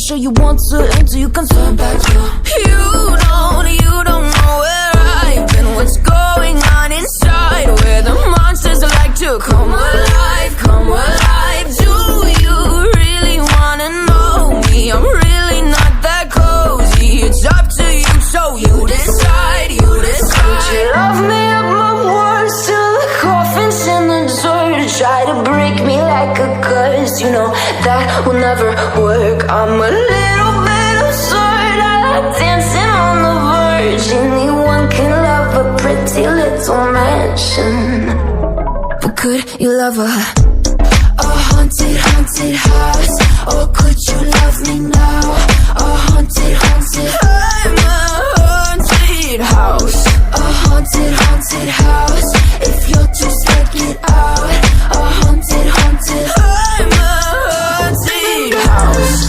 sure you want to until you can turn back. You don't know where I've been, what's going on inside, where the monsters like to come alive, come alive. Do you really wanna know me? I'm really not that cozy. It's up to you, so you decide, you decide. Would you love me at my worst till the coffin's in the dirt? Try to break me like a curse, you know that will never work. I'm a little bit absurd, I like dancing on the verge. Anyone can love a pretty little mansion, but could you love a haunted, haunted house? Or could you love me now? A haunted, haunted, I'm a haunted house. A haunted, haunted house. If you're too scared, get out. A haunted, haunted, I'm a haunted house.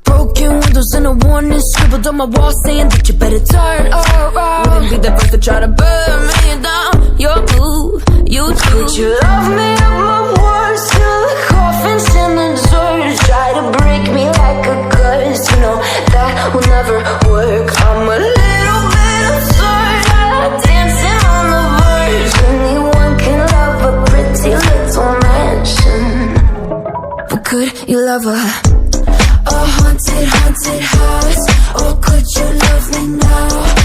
Broken windows and a warning scribbled on my wall saying that you better turn around. Wouldn't be the first to try to burn me down. Your move, you too. Would you love me at my worst till the coffin's in the dirt? Try to break me like a curse, you know that will never work. I'm a little bit absurd, I like dancing on the verge. Anyone can love a pretty little mansion, but could you love a haunted, haunted house? Or could you love me now?